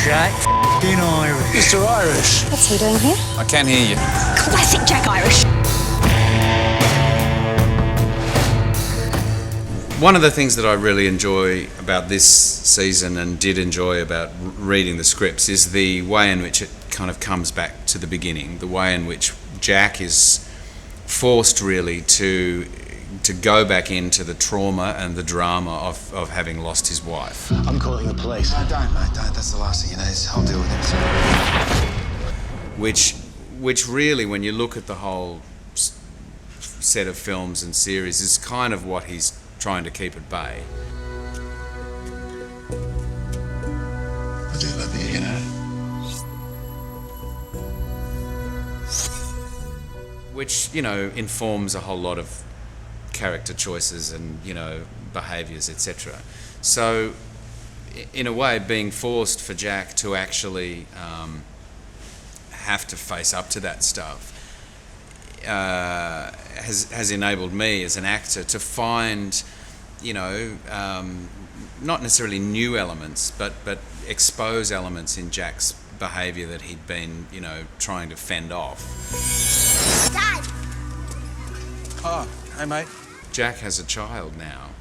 Jack f***ing Irish. Mr. Irish. What's he doing here? I can't hear you. Classic Jack Irish. One of the things that I really enjoy about this season and did enjoy about reading the scripts is the way in which it kind of comes back to the beginning, the way in which Jack is forced really to go back into the trauma and the drama of having lost his wife. I'm calling the police. No, don't, mate, don't. That's the last thing you need. I'll deal with it. Which really, when you look at the whole set of films and series, is kind of what he's trying to keep at bay. I do love you, you know. Which, you know, informs a whole lot of character choices and, you know, behaviours, etc. So, in a way, being forced for Jack to actually have to face up to that stuff has enabled me as an actor to find, you know, not necessarily new elements, but expose elements in Jack's behaviour that he'd been, you know, trying to fend off. Dad! Oh, hey, mate. Jack has a child now.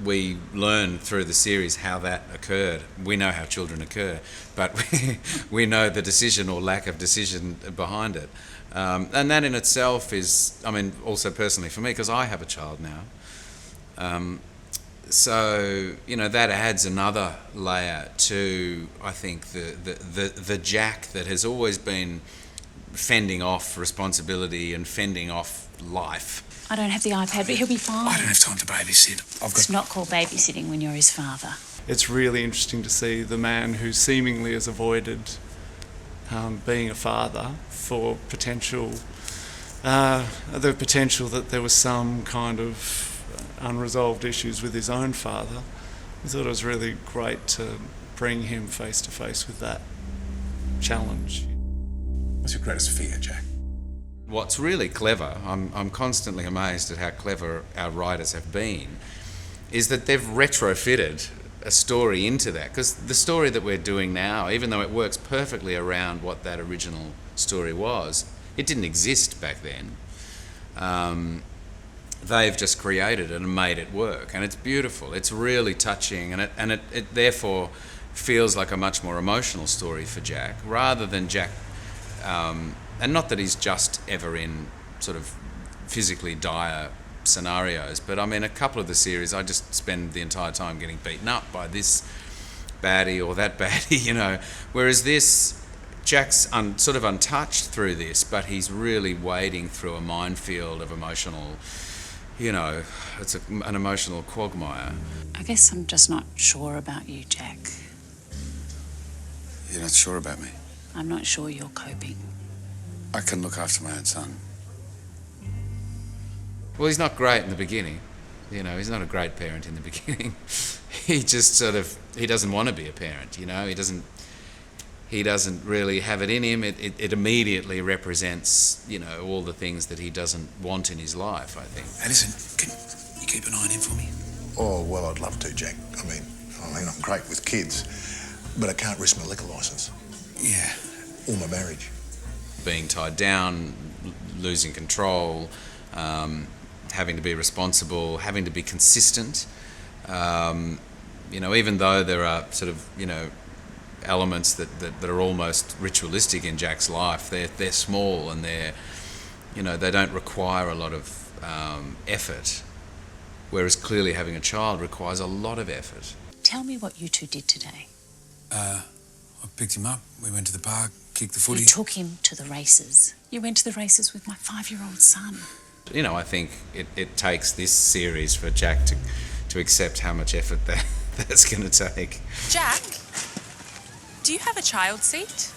We learn through the series how that occurred. We know how children occur, but we know the decision or lack of decision behind it. And that in itself is, I mean, also personally for me, because I have a child now. So, you know, that adds another layer to, I think, the Jack that has always been fending off responsibility and fending off life. I don't have the iPad, but he'll be fine. I don't have time to babysit. It's not called babysitting when you're his father. It's really interesting to see the man who seemingly has avoided being a father for the potential that there was some kind of unresolved issues with his own father. I thought it was really great to bring him face to face with that challenge. What's your greatest fear, Jack? What's really clever, I'm constantly amazed at how clever our writers have been, is that they've retrofitted a story into that. Because the story that we're doing now, even though it works perfectly around what that original story was, it didn't exist back then. They've just created it and made it work, and it's beautiful. It's really touching, and it therefore feels like a much more emotional story for Jack, rather than Jack. And not that he's just ever in sort of physically dire scenarios, but I mean, a couple of the series, I just spend the entire time getting beaten up by this baddie or that baddie, you know. Whereas this, Jack's sort of untouched through this, but he's really wading through a minefield of emotional, you know, it's an emotional quagmire. I guess I'm just not sure about you, Jack. You're not sure about me? I'm not sure you're coping. I can look after my own son. Well, he's not great in the beginning. You know, he's not a great parent in the beginning. He just sort of, he doesn't want to be a parent, you know. He doesn't really have it in him. It immediately represents, you know, all the things that he doesn't want in his life, I think. Hey, listen, can you keep an eye on him for me? Oh, well, I'd love to, Jack. I mean, I'm great with kids, but I can't risk my liquor licence. Yeah. Or my marriage. Being tied down, losing control, having to be responsible, having to be consistent. You know, even though there are sort of, you know, elements that are almost ritualistic in Jack's life, they're small and they're, you know, they don't require a lot of effort. Whereas clearly having a child requires a lot of effort. Tell me what you two did today. I picked him up, we went to the park, kicked the footy. You took him to the races. You went to the races with my 5-year-old son. You know, I think it takes this series for Jack to accept how much effort that's going to take. Jack, do you have a child seat?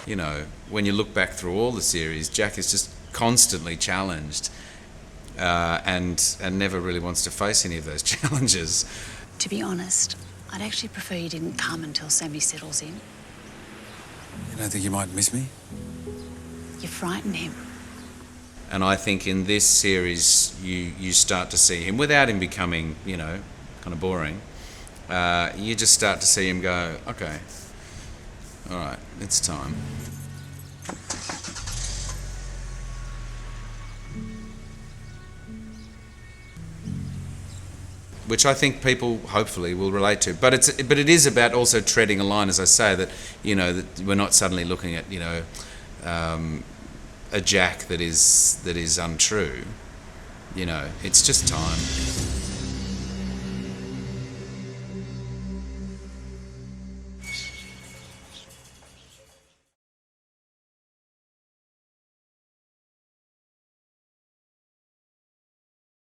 You know, when you look back through all the series, Jack is just constantly challenged and never really wants to face any of those challenges. To be honest, I'd actually prefer you didn't come until Sammy settles in. You don't think you might miss me? You frighten him. And I think in this series, you start to see him, without him becoming, you know, kind of boring, you just start to see him go, okay, all right, it's time. Which I think people hopefully will relate to, but it is about also treading a line, as I say, that that we're not suddenly looking at a Jack that is untrue. It's just time.